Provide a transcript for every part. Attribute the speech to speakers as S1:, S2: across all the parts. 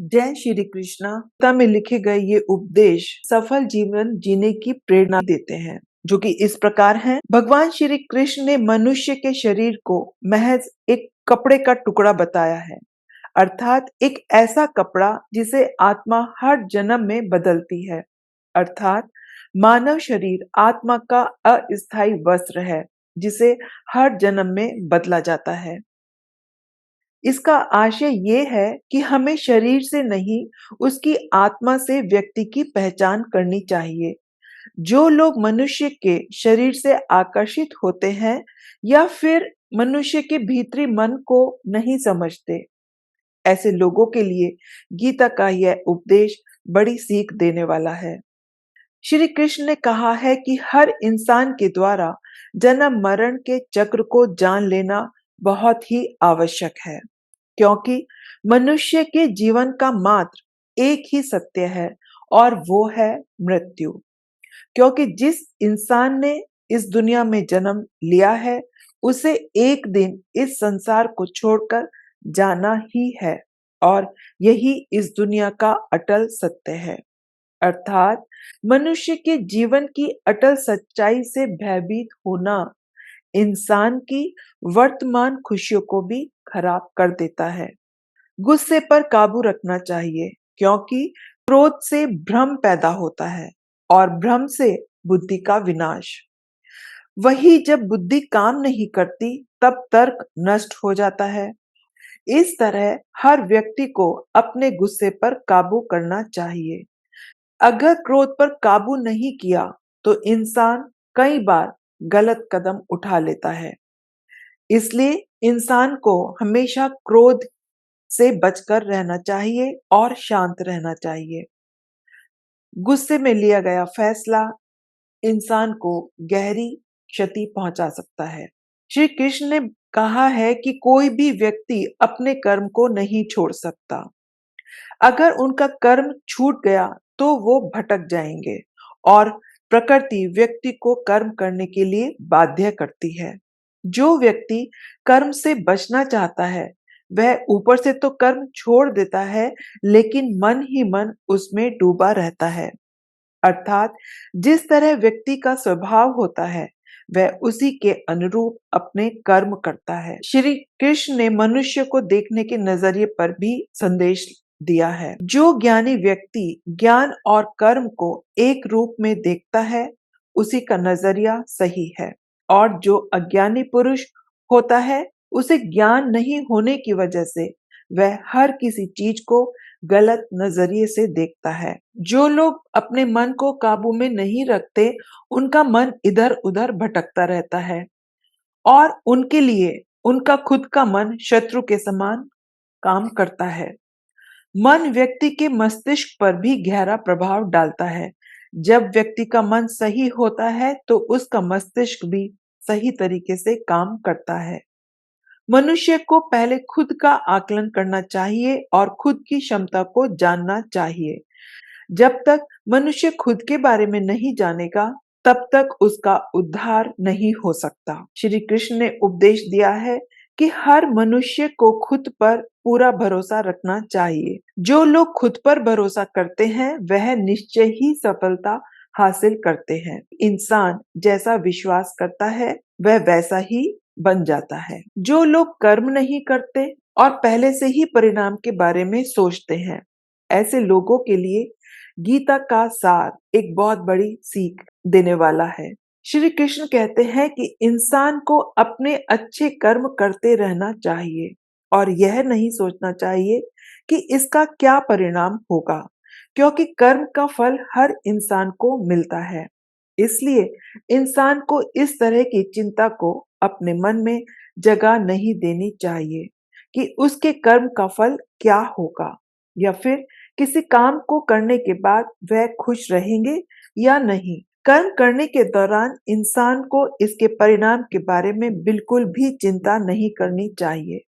S1: जय श्री कृष्णा। गीता में लिखे गए ये उपदेश सफल जीवन जीने की प्रेरणा देते हैं, जो कि इस प्रकार हैं। भगवान श्री कृष्ण ने मनुष्य के शरीर को महज एक कपड़े का टुकड़ा बताया है, अर्थात एक ऐसा कपड़ा जिसे आत्मा हर जन्म में बदलती है। अर्थात मानव शरीर आत्मा का अस्थायी वस्त्र है, जिसे हर जन्म में बदला जाता है। इसका आशय ये है कि हमें शरीर से नहीं, उसकी आत्मा से व्यक्ति की पहचान करनी चाहिए। जो लोग मनुष्य के शरीर से आकर्षित होते हैं या फिर मनुष्य के भीतरी मन को नहीं समझते, ऐसे लोगों के लिए गीता का यह उपदेश बड़ी सीख देने वाला है। श्री कृष्ण ने कहा है कि हर इंसान के द्वारा जन्म मरण के चक्र को जान लेना बहुत ही आवश्यक है, क्योंकि मनुष्य के जीवन का मात्र एक ही सत्य है और वो है मृत्यु। क्योंकि जिस इंसान ने इस दुनिया में जन्म लिया है, उसे एक दिन इस संसार को छोड़कर जाना ही है और यही इस दुनिया का अटल सत्य है। अर्थात मनुष्य के जीवन की अटल सच्चाई से भयभीत होना इंसान की वर्तमान खुशियों को भी खराब कर देता है। गुस्से पर काबू रखना चाहिए, क्योंकि क्रोध से भ्रम पैदा होता है और भ्रम से बुद्धि का विनाश। वही जब बुद्धि काम नहीं करती, तब तर्क नष्ट हो जाता है। इस तरह हर व्यक्ति को अपने गुस्से पर काबू करना चाहिए। अगर क्रोध पर काबू नहीं किया तो इंसान कई बार गलत कदम उठा लेता है। इसलिए इंसान को हमेशा क्रोध से बचकर रहना चाहिए और शांत रहना चाहिए। गुस्से में लिया गया फैसला इंसान को गहरी क्षति पहुंचा सकता है। श्री कृष्ण ने कहा है कि कोई भी व्यक्ति अपने कर्म को नहीं छोड़ सकता। अगर उनका कर्म छूट गया तो वो भटक जाएंगे और प्रकृति व्यक्ति को कर्म करने के लिए बाध्य करती है। जो व्यक्ति कर्म से बचना चाहता है, वह ऊपर से तो कर्म छोड़ देता है, लेकिन मन ही मन उसमें डूबा रहता है। अर्थात जिस तरह व्यक्ति का स्वभाव होता है, वह उसी के अनुरूप अपने कर्म करता है। श्री कृष्ण ने मनुष्य को देखने के नजरिए पर भी संदेश दिया है। जो ज्ञानी व्यक्ति ज्ञान और कर्म को एक रूप में देखता है, उसी का नजरिया सही है। और जो अज्ञानी पुरुष होता है, उसे ज्ञान नहीं होने की वजह से वह हर किसी चीज को गलत नजरिए से देखता है। जो लोग अपने मन को काबू में नहीं रखते, उनका मन इधर उधर भटकता रहता है और उनके लिए उनका खुद का मन शत्रु के समान काम करता है। मन व्यक्ति के मस्तिष्क पर भी गहरा प्रभाव डालता है। जब व्यक्ति का मन सही होता है तो उसका मस्तिष्क भी सही तरीके से काम करता है। मनुष्य को पहले खुद का आकलन करना चाहिए और खुद की क्षमता को जानना चाहिए। जब तक मनुष्य खुद के बारे में नहीं जानेगा, तब तक उसका उद्धार नहीं हो सकता। श्री कृष्ण ने उपदेश दिया है कि हर मनुष्य को खुद पर पूरा भरोसा रखना चाहिए। जो लोग खुद पर भरोसा करते हैं, वह निश्चय ही सफलता हासिल करते हैं। इंसान जैसा विश्वास करता है, वह वैसा ही बन जाता है। जो लोग कर्म नहीं करते और पहले से ही परिणाम के बारे में सोचते हैं, ऐसे लोगों के लिए गीता का सार एक बहुत बड़ी सीख देने वाला है। श्री कृष्ण कहते हैं कि इंसान को अपने अच्छे कर्म करते रहना चाहिए और यह नहीं सोचना चाहिए कि इसका क्या परिणाम होगा, क्योंकि कर्म का फल हर इंसान को मिलता है। इसलिए इंसान को इस तरह की चिंता को अपने मन में जगह नहीं देनी चाहिए कि उसके कर्म का फल क्या होगा, या फिर किसी काम को करने के बाद वह खुश रहेंगे या नहीं। कर्म करने के दौरान इंसान को इसके परिणाम के बारे में बिल्कुल भी चिंता नहीं करनी चाहिए।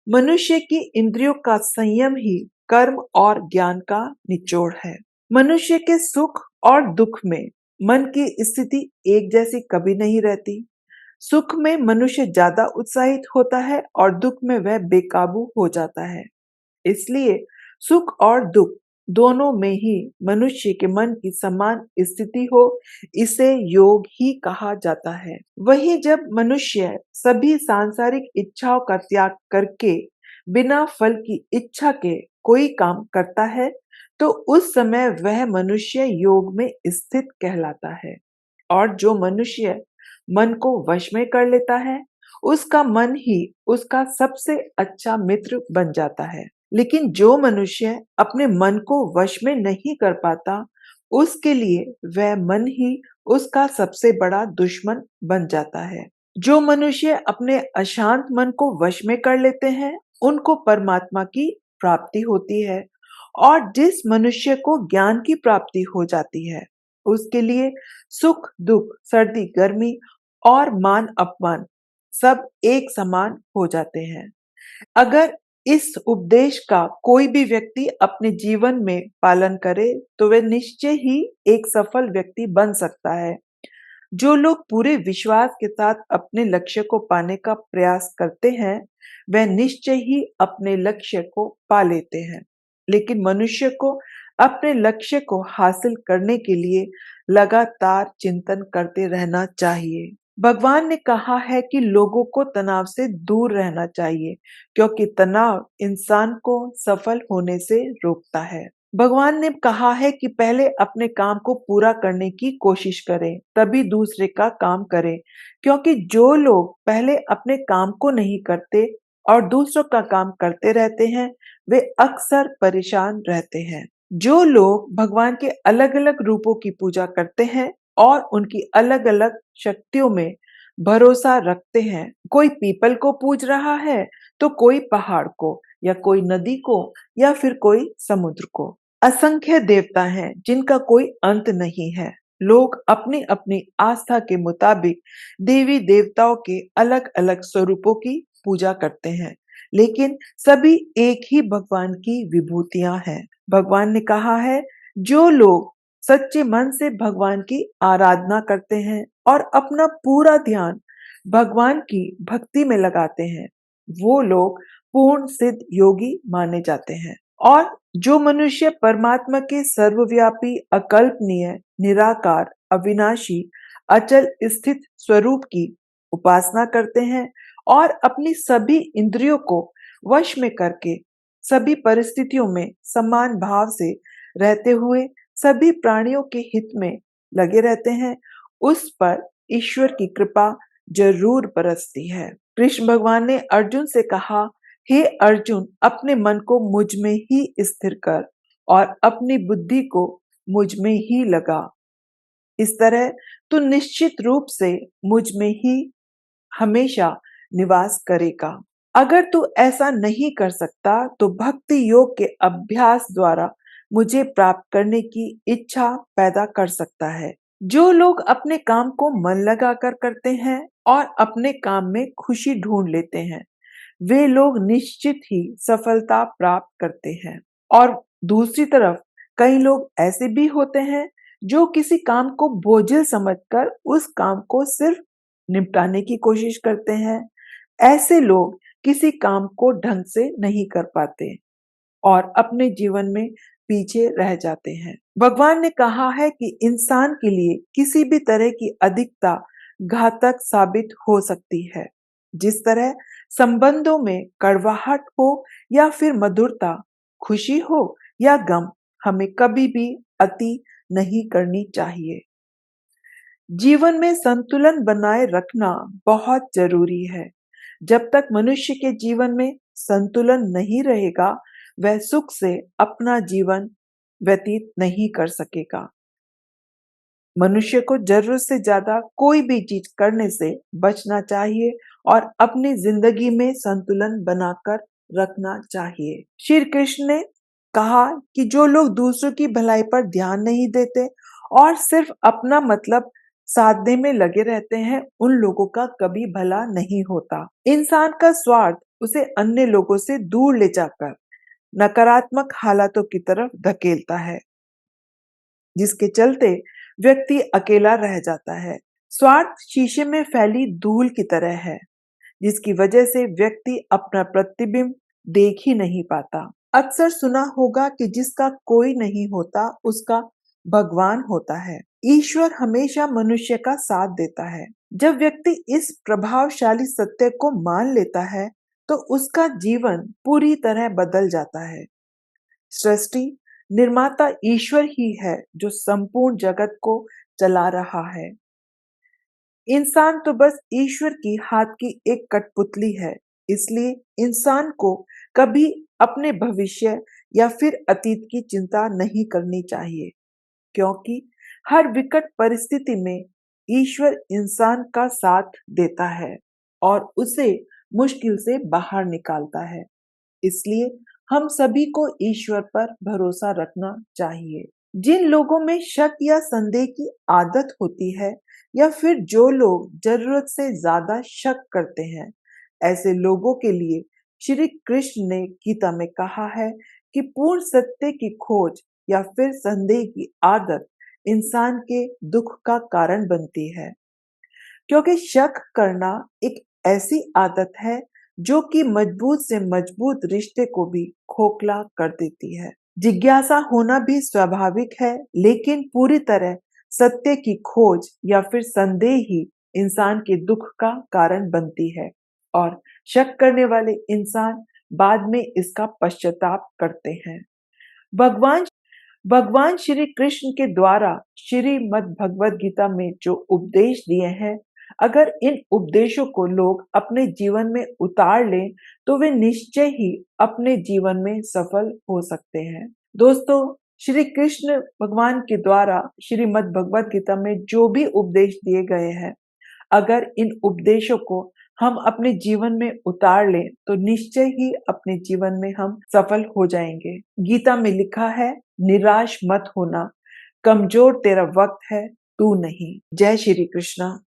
S1: मनुष्य की इंद्रियों का संयम ही कर्म और ज्ञान का निचोड़ है। मनुष्य के सुख और दुख में मन की स्थिति एक जैसी कभी नहीं रहती। सुख में मनुष्य ज्यादा उत्साहित होता है और दुख में वह बेकाबू हो जाता है। इसलिए सुख और दुख दोनों में ही मनुष्य के मन की समान स्थिति हो, इसे योग ही कहा जाता है। वही जब मनुष्य सभी सांसारिक इच्छाओं का त्याग करके बिना फल की इच्छा के कोई काम करता है, तो उस समय वह मनुष्य योग में स्थित कहलाता है। और जो मनुष्य मन को वश में कर लेता है, उसका मन ही उसका सबसे अच्छा मित्र बन जाता है। लेकिन जो मनुष्य अपने मन को वश में नहीं कर पाता, उसके लिए वह मन ही उसका सबसे बड़ा दुश्मन बन जाता है। जो मनुष्य अपने अशांत मन को वश में कर लेते हैं, उनको परमात्मा की प्राप्ति होती है। और जिस मनुष्य को ज्ञान की प्राप्ति हो जाती है, उसके लिए सुख दुख, सर्दी गर्मी और मान अपमान सब एक समान हो जाते हैं। अगर इस उपदेश का कोई भी व्यक्ति अपने जीवन में पालन करे, तो वह निश्चय ही एक सफल व्यक्ति बन सकता है। जो लोग पूरे विश्वास के साथ अपने लक्ष्य को पाने का प्रयास करते हैं, वह निश्चय ही अपने लक्ष्य को पा लेते हैं। लेकिन मनुष्य को अपने लक्ष्य को हासिल करने के लिए लगातार चिंतन करते रहना चाहिए। भगवान ने कहा है कि लोगों को तनाव से दूर रहना चाहिए, क्योंकि तनाव इंसान को सफल होने से रोकता है। भगवान ने कहा है कि पहले अपने काम को पूरा करने की कोशिश करें, तभी दूसरे का काम करें, क्योंकि जो लोग पहले अपने काम को नहीं करते और दूसरों का काम करते रहते हैं, वे अक्सर परेशान रहते हैं। जो लोग भगवान के अलग-अलग रूपों की पूजा करते हैं और उनकी अलग-अलग शक्तियों में भरोसा रखते हैं, कोई पीपल को पूज रहा है, तो कोई पहाड़ को, या कोई नदी को, या फिर कोई समुद्र को। असंख्य देवता हैं जिनका कोई अंत नहीं है। लोग अपनी अपनी आस्था के मुताबिक देवी देवताओं के अलग अलग स्वरूपों की पूजा करते हैं, लेकिन सभी एक ही भगवान की विभूतियां हैं। भगवान ने कहा है, जो लोग सच्चे मन से भगवान की आराधना करते हैं और अपना पूरा ध्यान भगवान की भक्ति में लगाते हैं, वो लोग पूर्ण सिद्ध योगी माने जाते हैं। और जो मनुष्य परमात्मा के सर्वव्यापी, अकल्पनीय, निराकार, अविनाशी, अचल स्थित स्वरूप की उपासना करते हैं और अपनी सभी इंद्रियों को वश में करके सभी परिस्थितियों में समान भाव से रहते हुए सभी प्राणियों के हित में लगे रहते हैं, उस पर ईश्वर की कृपा जरूर बरसती है। कृष्ण भगवान ने अर्जुन से कहा, हे अर्जुन, अपने मन को मुझ में ही स्थिर कर और अपनी बुद्धि को मुझ में ही लगा। इस तरह तू निश्चित रूप से मुझ में ही हमेशा निवास करेगा। अगर तू ऐसा नहीं कर सकता, तो भक्ति योग के अभ्यास द्वारा मुझे प्राप्त करने की इच्छा पैदा कर सकता है। जो लोग अपने काम को मन लगाकर करते हैं और अपने काम में खुशी ढूंढ लेते हैं, वे लोग निश्चित ही सफलता प्राप्त करते हैं। और दूसरी तरफ कई लोग ऐसे भी होते हैं जो किसी काम को बोझिल समझकर उस काम को सिर्फ निपटाने की कोशिश करते हैं। ऐसे लोग किसी काम को ढंग से नहीं कर पाते और अपने जीवन में पीछे रह जाते हैं। भगवान ने कहा है कि इंसान के लिए किसी भी तरह की अधिकता घातक साबित हो सकती है। जिस तरह संबंधों में कड़वाहट हो या फिर मधुरता, खुशी हो या गम, हमें कभी भी अति नहीं करनी चाहिए। जीवन में संतुलन बनाए रखना बहुत जरूरी है। जब तक मनुष्य के जीवन में संतुलन नहीं रहेगा, वह सुख से अपना जीवन व्यतीत नहीं कर सकेगा। मनुष्य को जरूरत से ज्यादा कोई भी चीज करने से बचना चाहिए और अपनी जिंदगी में संतुलन बनाकर रखना चाहिए। श्री कृष्ण ने कहा कि जो लोग दूसरों की भलाई पर ध्यान नहीं देते और सिर्फ अपना मतलब साधने में लगे रहते हैं, उन लोगों का कभी भला नहीं होता। इंसान का स्वार्थ उसे अन्य लोगों से दूर ले जाकर नकारात्मक हालातों की तरफ धकेलता है, जिसके चलते व्यक्ति अकेला रह जाता है। स्वार्थ शीशे में फैली धूल की तरह है, जिसकी वजह से व्यक्ति अपना प्रतिबिंब देख ही नहीं पाता। अक्सर सुना होगा कि जिसका कोई नहीं होता उसका भगवान होता है। ईश्वर हमेशा मनुष्य का साथ देता है। जब व्यक्ति इस प्रभावशाली सत्य को मान लेता है तो उसका जीवन पूरी तरह बदल जाता है। सृष्टि निर्माता ईश्वर ही है जो संपूर्ण जगत को चला रहा है। इंसान तो बस ईश्वर की हाथ की एक कठपुतली है। इसलिए इंसान को कभी अपने भविष्य या फिर अतीत की चिंता नहीं करनी चाहिए, क्योंकि हर विकट परिस्थिति में ईश्वर इंसान का साथ देता है और उसे मुश्किल से बाहर निकालता है। इसलिए हम सभी को ईश्वर पर भरोसा रखना चाहिए। जिन लोगों में शक या संदेह की आदत होती है या फिर जो लोग जरूरत से ज्यादा शक करते हैं, ऐसे लोगों के लिए श्री कृष्ण ने गीता में कहा है कि पूर्ण सत्य की खोज या फिर संदेह की आदत इंसान के दुख का कारण बनती है, क्योंकि शक करना एक ऐसी आदत है जो कि मजबूत से मजबूत रिश्ते को भी खोखला कर देती है। जिज्ञासा होना भी स्वाभाविक है, लेकिन पूरी तरह सत्य की खोज या फिर संदेह ही इंसान के दुख का कारण बनती है और शक करने वाले इंसान बाद में इसका पश्चाताप करते हैं। भगवान भगवान श्री कृष्ण के द्वारा श्रीमद् भगवद गीता में जो उपदेश दिए हैं, अगर इन उपदेशों को लोग अपने जीवन में उतार लें तो वे निश्चय ही अपने जीवन में सफल हो सकते हैं। दोस्तों, श्री कृष्ण भगवान के द्वारा श्रीमद् भगवद गीता में जो भी उपदेश दिए गए हैं, अगर इन उपदेशों को हम अपने जीवन में उतार लें तो निश्चय ही अपने जीवन में हम सफल हो जाएंगे। गीता में लिखा है, निराश मत होना, कमजोर तेरा वक्त है, तू नहीं। जय श्री कृष्णा।